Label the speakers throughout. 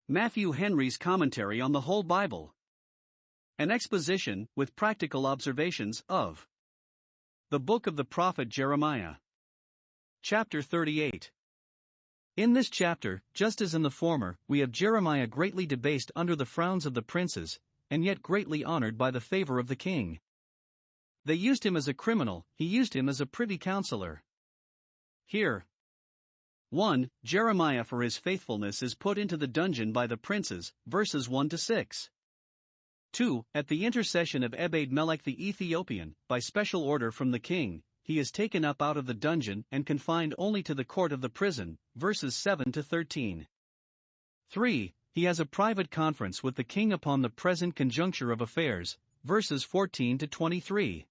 Speaker 1: Matthew Henry's Commentary on the Whole Bible. An exposition, with practical observations, of the book of the prophet Jeremiah. Chapter 38. In this chapter, just as in the former, we have Jeremiah greatly debased under the frowns of the princes, and yet greatly honored by the favor of the king. They used him as a criminal, he used him as a privy counselor. Here, 1. Jeremiah for his faithfulness is put into the dungeon by the princes, verses 1 to 6. 2. At the intercession of Ebed-melech the Ethiopian, by special order from the king, he is taken up out of the dungeon and confined only to the court of the prison, verses 7 to 13. 3. He has a private conference with the king upon the present conjuncture of affairs, verses 14 to 23.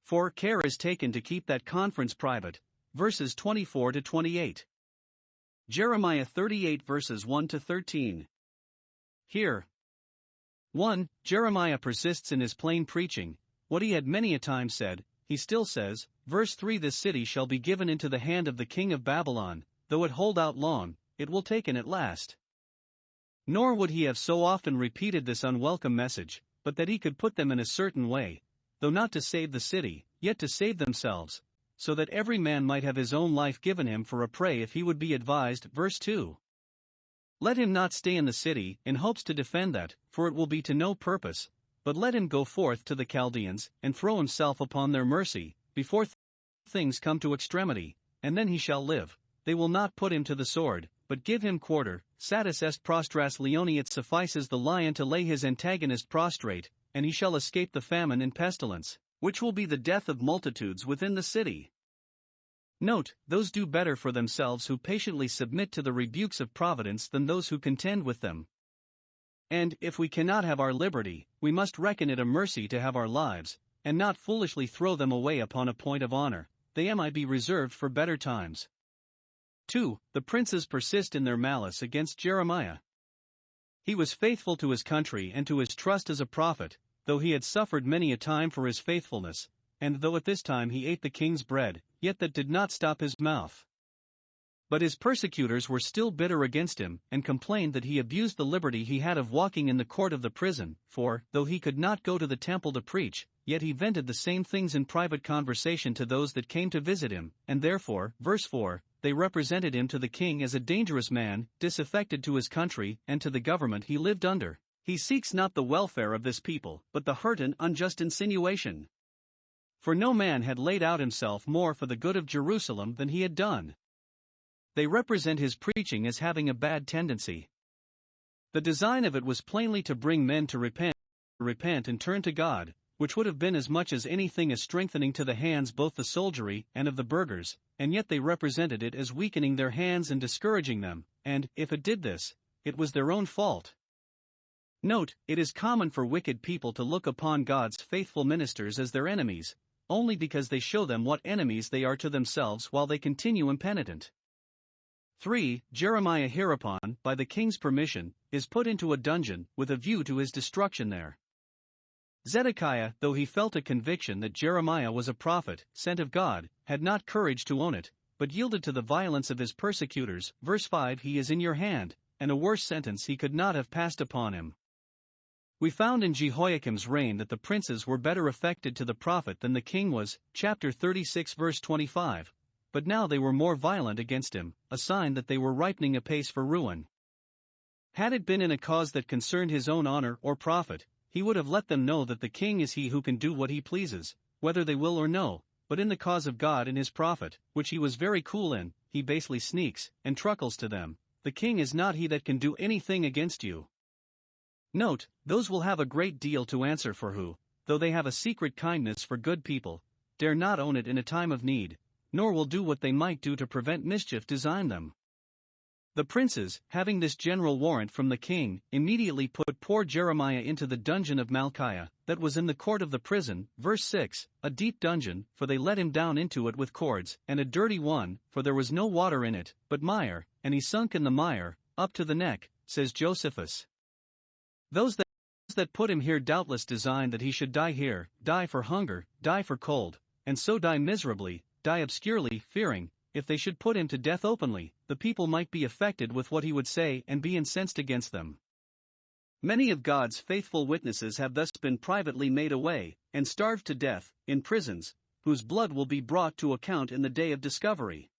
Speaker 1: 4. Care is taken to keep that conference private, verses 24 to 28. Jeremiah 38 verses 1 to 13. Here, 1. Jeremiah persists in his plain preaching, what he had many a time said, he still says, verse 3. This city shall be given into the hand of the king of Babylon, though it hold out long, it will taken at last. Nor would he have so often repeated this unwelcome message, but that he could put them in a certain way, though not to save the city, yet to save themselves, so that every man might have his own life given him for a prey if he would be advised. Verse 2. Let him not stay in the city, in hopes to defend that, for it will be to no purpose, but let him go forth to the Chaldeans, and throw himself upon their mercy, before things come to extremity, and then he shall live. They will not put him to the sword, but give him quarter. Satis est prostras leoni. It suffices the lion to lay his antagonist prostrate, and he shall escape the famine and pestilence, which will be the death of multitudes within the city. Note, those do better for themselves who patiently submit to the rebukes of providence than those who contend with them. And, if we cannot have our liberty, we must reckon it a mercy to have our lives, and not foolishly throw them away upon a point of honor, they might be reserved for better times. 2. The princes persist in their malice against Jeremiah. He was faithful to his country and to his trust as a prophet, though he had suffered many a time for his faithfulness, and though at this time he ate the king's bread, yet that did not stop his mouth. But his persecutors were still bitter against him, and complained that he abused the liberty he had of walking in the court of the prison, for, though he could not go to the temple to preach, yet he vented the same things in private conversation to those that came to visit him, and therefore, verse 4, they represented him to the king as a dangerous man, disaffected to his country, and to the government he lived under. He seeks not the welfare of this people, but the hurt and unjust insinuation. For no man had laid out himself more for the good of Jerusalem than he had done. They represent his preaching as having a bad tendency. The design of it was plainly to bring men to repent and turn to God, which would have been as much as anything as strengthening to the hands both the soldiery and of the burghers, and yet they represented it as weakening their hands and discouraging them, and, if it did this, it was their own fault. Note, it is common for wicked people to look upon God's faithful ministers as their enemies, only because they show them what enemies they are to themselves while they continue impenitent. 3. Jeremiah hereupon, by the king's permission, is put into a dungeon, with a view to his destruction there. Zedekiah, though he felt a conviction that Jeremiah was a prophet, sent of God, had not courage to own it, but yielded to the violence of his persecutors. Verse 5. He is in your hand, and a worse sentence he could not have passed upon him. We found in Jehoiakim's reign that the princes were better affected to the prophet than the king was, chapter 36 verse 25. But now they were more violent against him, a sign that they were ripening apace for ruin. Had it been in a cause that concerned his own honor or profit, he would have let them know that the king is he who can do what he pleases, whether they will or no, but in the cause of God and his prophet, which he was very cool in, he basely sneaks, and truckles to them. The king is not he that can do anything against you. Note, those will have a great deal to answer for who, though they have a secret kindness for good people, dare not own it in a time of need, nor will do what they might do to prevent mischief designed them. The princes, having this general warrant from the king, immediately put poor Jeremiah into the dungeon of Malchiah, that was in the court of the prison, verse 6, a deep dungeon, for they let him down into it with cords, and a dirty one, for there was no water in it, but mire, and he sunk in the mire, up to the neck, says Josephus. Those that put him here doubtless designed that he should die here, die for hunger, die for cold, and so die miserably, die obscurely, fearing, if they should put him to death openly, the people might be affected with what he would say and be incensed against them. Many of God's faithful witnesses have thus been privately made away, and starved to death, in prisons, whose blood will be brought to account in the day of discovery.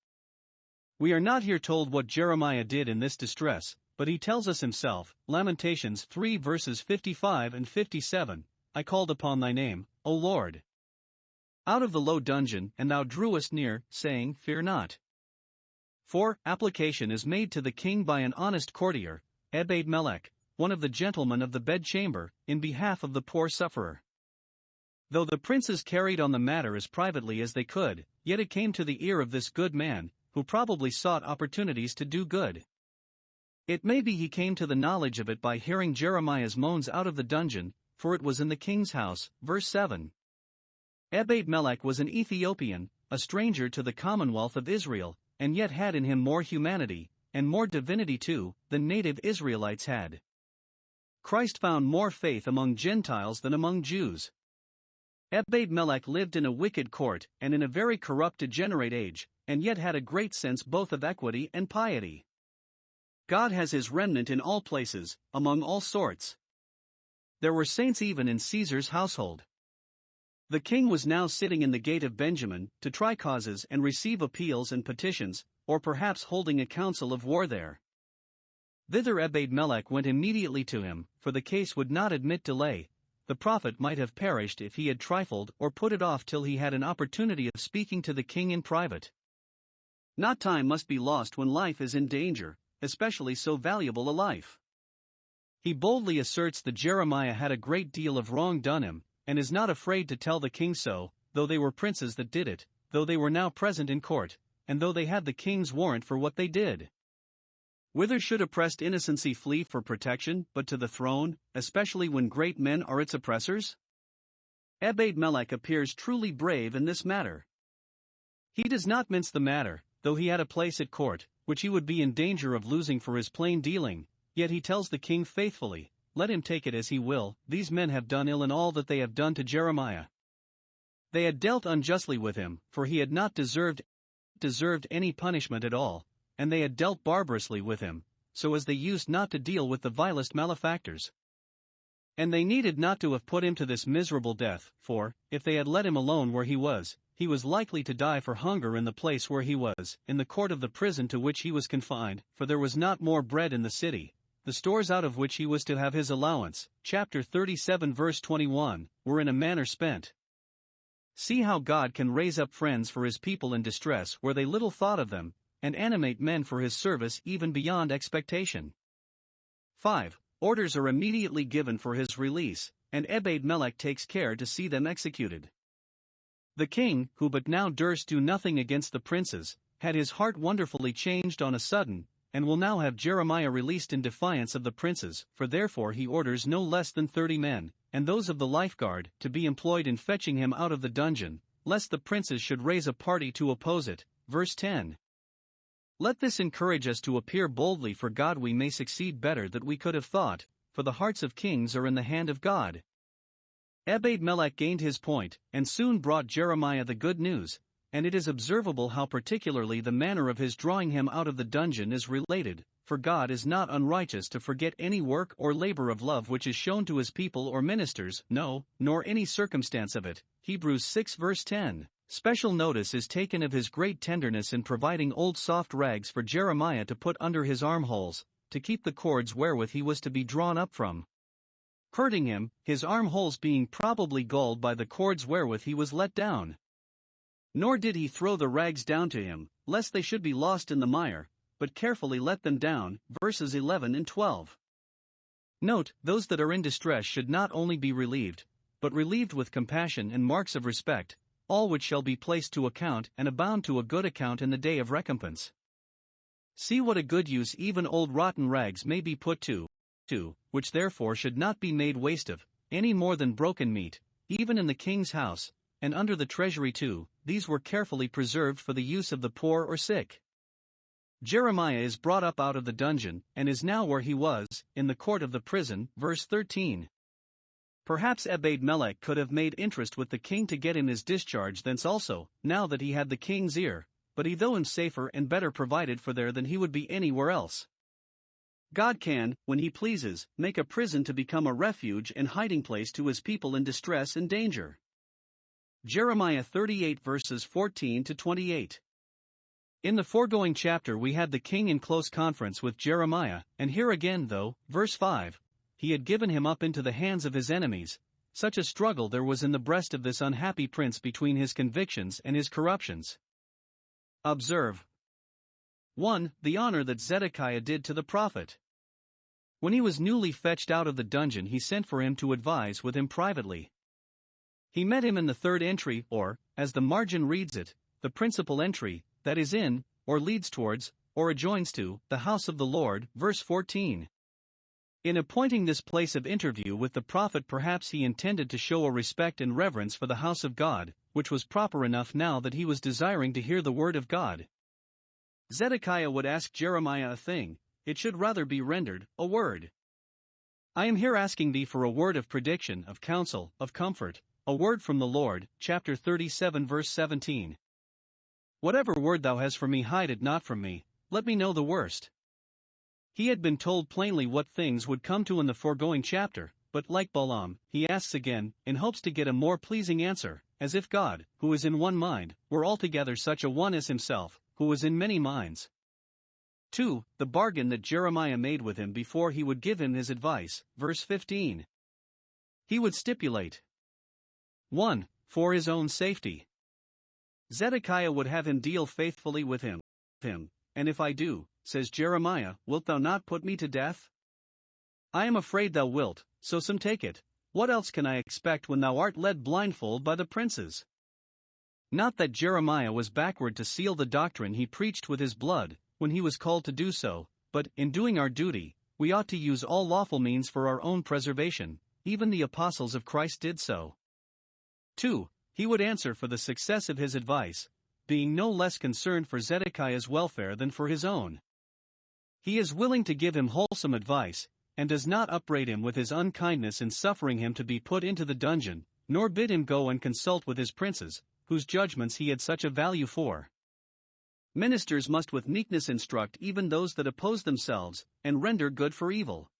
Speaker 1: We are not here told what Jeremiah did in this distress, but he tells us himself, Lamentations 3 verses 55 and 57, I called upon thy name, O Lord, out of the low dungeon, and thou drewest near, saying, Fear not. 4. Application is made to the king by an honest courtier, Ebed-melech, one of the gentlemen of the bedchamber, in behalf of the poor sufferer. Though the princes carried on the matter as privately as they could, yet it came to the ear of this good man, who probably sought opportunities to do good. It may be he came to the knowledge of it by hearing Jeremiah's moans out of the dungeon, for it was in the king's house. Verse 7. Ebed-melech was an Ethiopian, a stranger to the commonwealth of Israel, and yet had in him more humanity, and more divinity too, than native Israelites had. Christ found more faith among Gentiles than among Jews. Ebed-melech lived in a wicked court, and in a very corrupt degenerate age, and yet had a great sense both of equity and piety. God has his remnant in all places, among all sorts. There were saints even in Caesar's household. The king was now sitting in the gate of Benjamin, to try causes and receive appeals and petitions, or perhaps holding a council of war there. Thither Ebed-melech went immediately to him, for the case would not admit delay. The prophet might have perished if he had trifled or put it off till he had an opportunity of speaking to the king in private. Not time must be lost when life is in danger, especially so valuable a life. He boldly asserts that Jeremiah had a great deal of wrong done him, and is not afraid to tell the king so, though they were princes that did it, though they were now present in court, and though they had the king's warrant for what they did. Whither should oppressed innocency flee for protection, but to the throne, especially when great men are its oppressors? Ebed-melech appears truly brave in this matter. He does not mince the matter, though he had a place at court, which he would be in danger of losing for his plain dealing, yet he tells the king faithfully, let him take it as he will, these men have done ill in all that they have done to Jeremiah. They had dealt unjustly with him, for he had not deserved any punishment at all, and they had dealt barbarously with him, so as they used not to deal with the vilest malefactors. And they needed not to have put him to this miserable death, for, if they had let him alone where he was likely to die for hunger in the place where he was, in the court of the prison to which he was confined, for there was not more bread in the city. The stores out of which he was to have his allowance, chapter 37 verse 21, were in a manner spent. See how God can raise up friends for his people in distress where they little thought of them, and animate men for his service even beyond expectation. 5. Orders are immediately given for his release, and Ebed-melech takes care to see them executed. The king, who but now durst do nothing against the princes, had his heart wonderfully changed on a sudden, and will now have Jeremiah released in defiance of the princes, for therefore he orders no less than 30 men, and those of the lifeguard, to be employed in fetching him out of the dungeon, lest the princes should raise a party to oppose it. Verse 10. Let this encourage us to appear boldly for God. We may succeed better than we could have thought, for the hearts of kings are in the hand of God. Ebed-melech gained his point, and soon brought Jeremiah the good news, and it is observable how particularly the manner of his drawing him out of the dungeon is related, for God is not unrighteous to forget any work or labor of love which is shown to his people or ministers, no, nor any circumstance of it. Hebrews 6 verse 10. Special notice is taken of his great tenderness in providing old soft rags for Jeremiah to put under his armholes, to keep the cords wherewith he was to be drawn up from. Hurting him, his armholes being probably galled by the cords wherewith he was let down. Nor did he throw the rags down to him, lest they should be lost in the mire, but carefully let them down. Verses 11 and 12. Note, those that are in distress should not only be relieved, but relieved with compassion and marks of respect, all which shall be placed to account and abound to a good account in the day of recompense. See what a good use even old rotten rags may be put to, which therefore should not be made waste of, any more than broken meat, even in the king's house, and under the treasury too. These were carefully preserved for the use of the poor or sick. Jeremiah is brought up out of the dungeon, and is now where he was, in the court of the prison. Verse 13. Perhaps Ebed-melech could have made interest with the king to get him his discharge thence also, now that he had the king's ear, but he though him safer and better provided for there than he would be anywhere else. God can, when he pleases, make a prison to become a refuge and hiding place to his people in distress and danger. Jeremiah 38 verses 14 to 28. In the foregoing chapter we had the king in close conference with Jeremiah, and here again though, verse 5, he had given him up into the hands of his enemies. Such a struggle there was in the breast of this unhappy prince between his convictions and his corruptions. Observe. 1. The honor that Zedekiah did to the prophet. When he was newly fetched out of the dungeon, he sent for him to advise with him privately. He met him in the third entry, or, as the margin reads it, the principal entry, that is in, or leads towards, or adjoins to, the house of the Lord, verse 14. In appointing this place of interview with the prophet, perhaps he intended to show a respect and reverence for the house of God, which was proper enough now that he was desiring to hear the word of God. Zedekiah would ask Jeremiah a thing, it should rather be rendered, a word. I am here asking thee for a word of prediction, of counsel, of comfort, a word from the Lord, chapter 37 verse 17. Whatever word thou hast for me, hide it not from me, let me know the worst. He had been told plainly what things would come to in the foregoing chapter, but like Balaam, he asks again, in hopes to get a more pleasing answer, as if God, who is in one mind, were altogether such a one as himself, who was in many minds. 2. The bargain that Jeremiah made with him before he would give him his advice, verse 15. He would stipulate 1. For his own safety. Zedekiah would have him deal faithfully with him. And if I do, says Jeremiah, wilt thou not put me to death? I am afraid thou wilt, so some take it. What else can I expect when thou art led blindfold by the princes? Not that Jeremiah was backward to seal the doctrine he preached with his blood, when he was called to do so, but, in doing our duty, we ought to use all lawful means for our own preservation. Even the apostles of Christ did so. 2. He would answer for the success of his advice, being no less concerned for Zedekiah's welfare than for his own. He is willing to give him wholesome advice, and does not upbraid him with his unkindness in suffering him to be put into the dungeon, nor bid him go and consult with his princes, whose judgments he had such a value for. Ministers must with meekness instruct even those that oppose themselves, and render good for evil.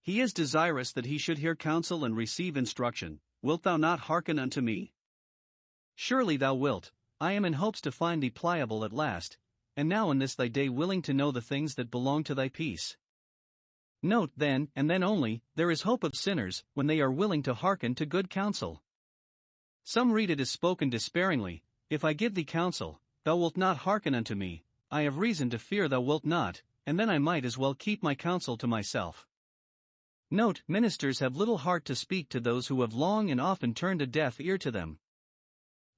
Speaker 1: He is desirous that he should hear counsel and receive instruction. Wilt thou not hearken unto me? Surely thou wilt. I am in hopes to find thee pliable at last, and now in this thy day willing to know the things that belong to thy peace. Note then, and then only, there is hope of sinners, when they are willing to hearken to good counsel. Some read it as spoken despairingly, if I give thee counsel, thou wilt not hearken unto me, I have reason to fear thou wilt not, and then I might as well keep my counsel to myself. Note, ministers have little heart to speak to those who have long and often turned a deaf ear to them.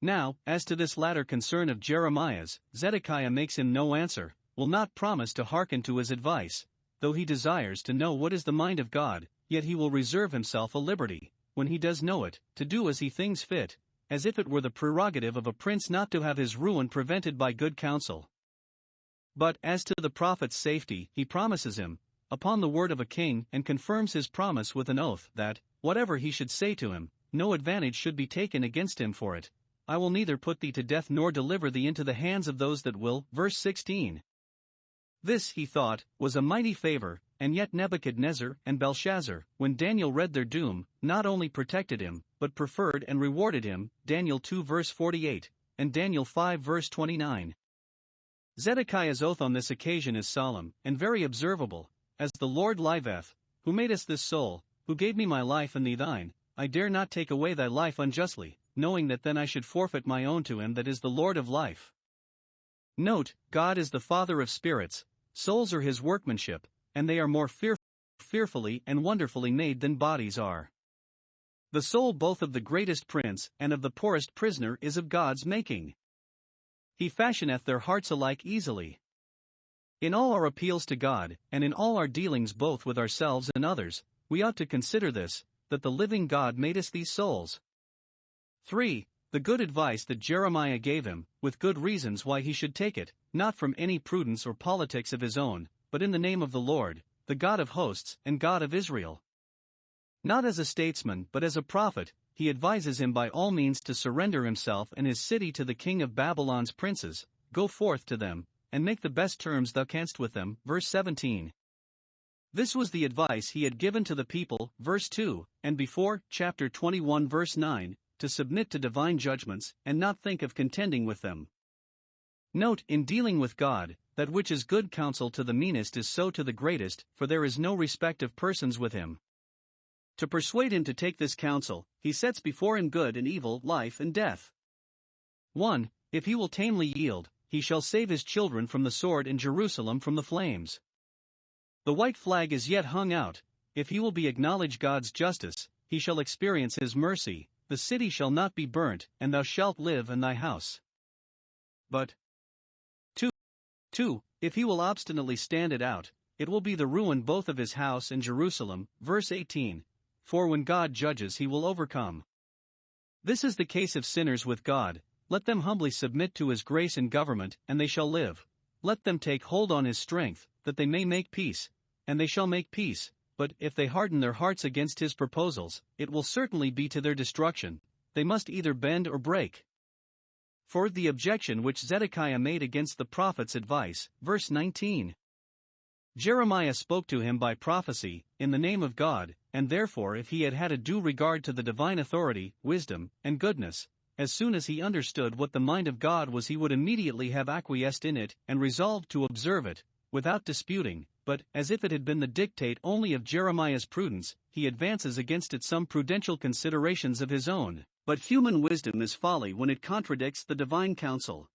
Speaker 1: Now, as to this latter concern of Jeremiah's, Zedekiah makes him no answer, will not promise to hearken to his advice, though he desires to know what is the mind of God, yet he will reserve himself a liberty, when he does know it, to do as he thinks fit, as if it were the prerogative of a prince not to have his ruin prevented by good counsel. But, as to the prophet's safety, he promises him, upon the word of a king, and confirms his promise with an oath, that, whatever he should say to him, no advantage should be taken against him for it. I will neither put thee to death nor deliver thee into the hands of those that will. Verse 16. This, he thought, was a mighty favor, and yet Nebuchadnezzar and Belshazzar, when Daniel read their doom, not only protected him, but preferred and rewarded him. Daniel 2 verse 48, and Daniel 5 verse 29. Zedekiah's oath on this occasion is solemn, and very observable. As the Lord liveth, who madest this soul, who gave me my life and thee thine, I dare not take away thy life unjustly, knowing that then I should forfeit my own to him that is the Lord of life. Note, God is the Father of spirits, souls are his workmanship, and they are more fearfully and wonderfully made than bodies are. The soul both of the greatest prince and of the poorest prisoner is of God's making. He fashioneth their hearts alike easily. In all our appeals to God, and in all our dealings both with ourselves and others, we ought to consider this, that the living God made us these souls. 3. The good advice that Jeremiah gave him, with good reasons why he should take it, not from any prudence or politics of his own, but in the name of the Lord, the God of hosts and God of Israel. Not as a statesman but as a prophet, he advises him by all means to surrender himself and his city to the king of Babylon's princes, go forth to them, and make the best terms thou canst with them. Verse 17. This was the advice he had given to the people, verse 2, and before, chapter 21 verse 9, to submit to divine judgments, and not think of contending with them. Note, in dealing with God, that which is good counsel to the meanest is so to the greatest, for there is no respect of persons with him. To persuade him to take this counsel, he sets before him good and evil, life and death. 1. If he will tamely yield, he shall save his children from the sword and Jerusalem from the flames. The white flag is yet hung out. If he will be acknowledge God's justice, he shall experience his mercy. The city shall not be burnt, and thou shalt live in thy house. But 2. If he will obstinately stand it out, it will be the ruin both of his house and Jerusalem. Verse 18. For when God judges he will overcome. This is the case of sinners with God. Let them humbly submit to his grace and government, and they shall live. Let them take hold on his strength, that they may make peace, and they shall make peace. But if they harden their hearts against his proposals, it will certainly be to their destruction. They must either bend or break. For the objection which Zedekiah made against the prophet's advice, verse 19. Jeremiah spoke to him by prophecy, in the name of God, and therefore if he had had a due regard to the divine authority, wisdom, and goodness, as soon as he understood what the mind of God was he would immediately have acquiesced in it, and resolved to observe it, without disputing. But, as if it had been the dictate only of Jeremiah's prudence, he advances against it some prudential considerations of his own. But human wisdom is folly when it contradicts the divine counsel.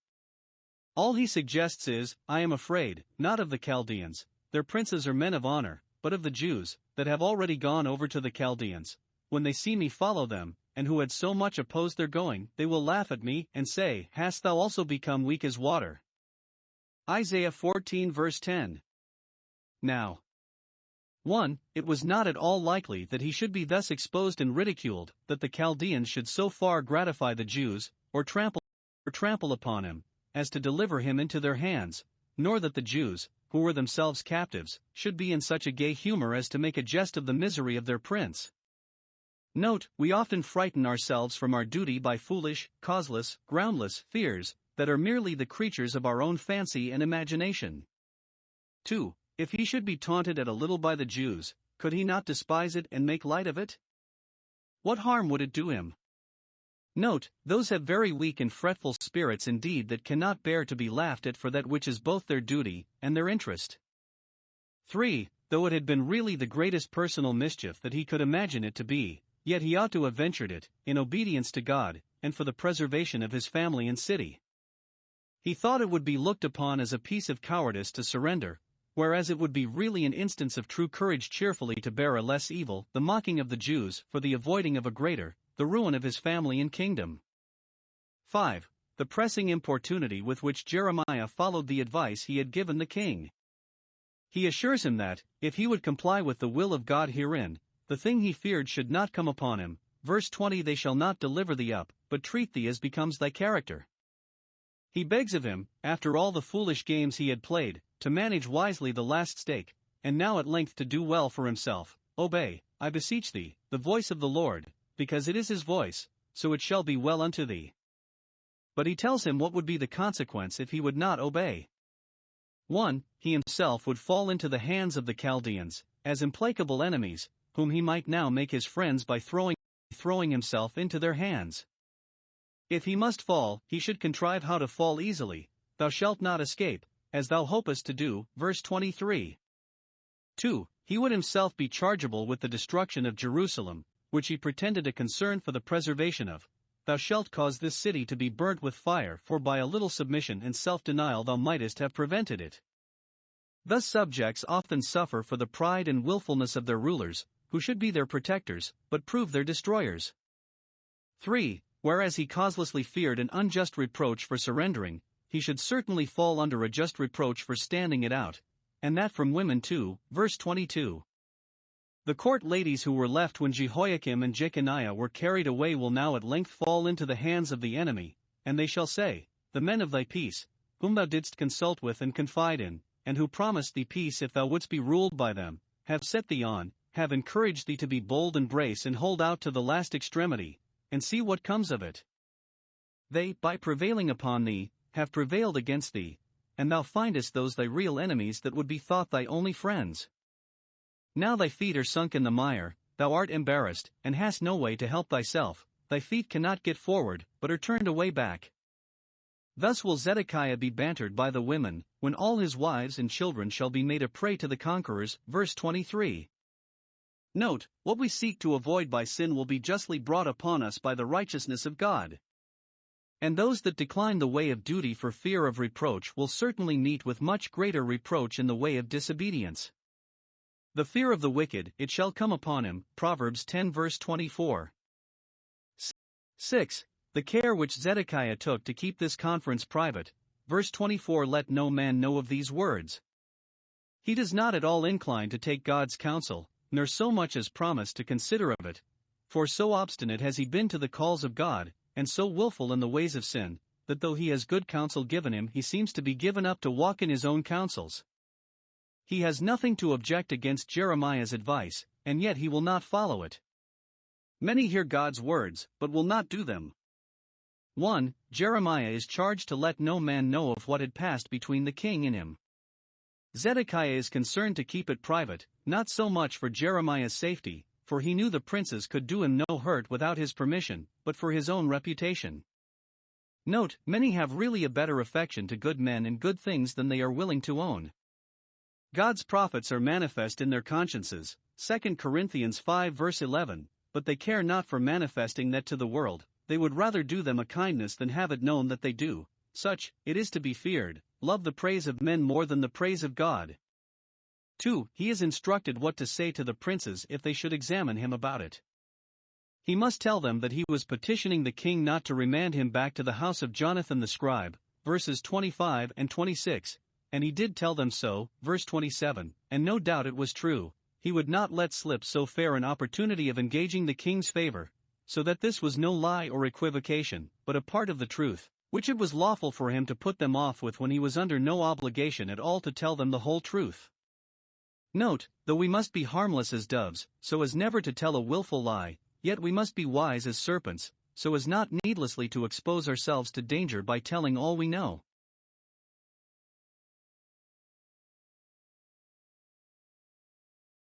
Speaker 1: All he suggests is, I am afraid, not of the Chaldeans, their princes are men of honor, but of the Jews, that have already gone over to the Chaldeans. When they see me follow them, and who had so much opposed their going, they will laugh at me, and say, Hast thou also become weak as water? Isaiah 14 verse 10. Now, 1. It was not at all likely that he should be thus exposed and ridiculed, that the Chaldeans should so far gratify the Jews, or trample upon him, as to deliver him into their hands, nor that the Jews, who were themselves captives, should be in such a gay humor as to make a jest of the misery of their prince. Note, we often frighten ourselves from our duty by foolish, causeless, groundless fears, that are merely the creatures of our own fancy and imagination. 2. If he should be taunted at a little by the Jews, could he not despise it and make light of it? What harm would it do him? Note, those have very weak and fretful spirits indeed that cannot bear to be laughed at for that which is both their duty and their interest. 3. Though it had been really the greatest personal mischief that he could imagine it to be, yet he ought to have ventured it, in obedience to God, and for the preservation of his family and city. He thought it would be looked upon as a piece of cowardice to surrender, whereas it would be really an instance of true courage cheerfully to bear a less evil, the mocking of the Jews, for the avoiding of a greater, the ruin of his family and kingdom. 5. The pressing importunity with which Jeremiah followed the advice he had given the king. He assures him that, if he would comply with the will of God herein, the thing he feared should not come upon him. Verse 20. They shall not deliver thee up, but treat thee as becomes thy character. He begs of him, after all the foolish games he had played, to manage wisely the last stake, and now at length to do well for himself. Obey, I beseech thee, the voice of the Lord, because it is his voice, so it shall be well unto thee. But he tells him what would be the consequence if he would not obey. 1. He himself would fall into the hands of the Chaldeans, as implacable enemies, whom he might now make his friends by throwing himself into their hands. If he must fall, he should contrive how to fall easily. Thou shalt not escape, as thou hopest to do. Verse 23. 2. He would himself be chargeable with the destruction of Jerusalem, which he pretended a concern for the preservation of. Thou shalt cause this city to be burnt with fire, for by a little submission and self-denial thou mightest have prevented it. Thus subjects often suffer for the pride and willfulness of their rulers, who should be their protectors, but prove their destroyers. 3. Whereas he causelessly feared an unjust reproach for surrendering, he should certainly fall under a just reproach for standing it out, and that from women too. Verse 22. The court ladies who were left when Jehoiakim and Jeconiah were carried away will now at length fall into the hands of the enemy, and they shall say, The men of thy peace, whom thou didst consult with and confide in, and who promised thee peace if thou wouldst be ruled by them, have set thee on, have encouraged thee to be bold and brace and hold out to the last extremity, and see what comes of it. They, by prevailing upon thee, have prevailed against thee, and thou findest those thy real enemies that would be thought thy only friends. Now thy feet are sunk in the mire, thou art embarrassed, and hast no way to help thyself, thy feet cannot get forward, but are turned away back. Thus will Zedekiah be bantered by the women, when all his wives and children shall be made a prey to the conquerors. Verse 23. Note, what we seek to avoid by sin will be justly brought upon us by the righteousness of God. And those that decline the way of duty for fear of reproach will certainly meet with much greater reproach in the way of disobedience. The fear of the wicked, it shall come upon him. Proverbs 10 verse 24. 6. The care which Zedekiah took to keep this conference private. Verse 24. Let no man know of these words. He does not at all incline to take God's counsel, nor so much as promise to consider of it, for so obstinate has he been to the calls of God, and so willful in the ways of sin, that though he has good counsel given him, he seems to be given up to walk in his own counsels. He has nothing to object against Jeremiah's advice, and yet he will not follow it. Many hear God's words, but will not do them. 1. Jeremiah is charged to let no man know of what had passed between the king and him. Zedekiah is concerned to keep it private, not so much for Jeremiah's safety, for he knew the princes could do him no hurt without his permission, but for his own reputation. Note, many have really a better affection to good men and good things than they are willing to own. God's prophets are manifest in their consciences, 2 Corinthians 5 verse 11, but they care not for manifesting that to the world, they would rather do them a kindness than have it known that they do. Such, it is to be feared, love the praise of men more than the praise of God. 2. He is instructed what to say to the princes if they should examine him about it. He must tell them that he was petitioning the king not to remand him back to the house of Jonathan the scribe, verses 25 and 26, and he did tell them so, verse 27, and no doubt it was true. He would not let slip so fair an opportunity of engaging the king's favor, so that this was no lie or equivocation, but a part of the truth, which it was lawful for him to put them off with when he was under no obligation at all to tell them the whole truth. Note, though we must be harmless as doves, so as never to tell a willful lie, yet we must be wise as serpents, so as not needlessly to expose ourselves to danger by telling all we know.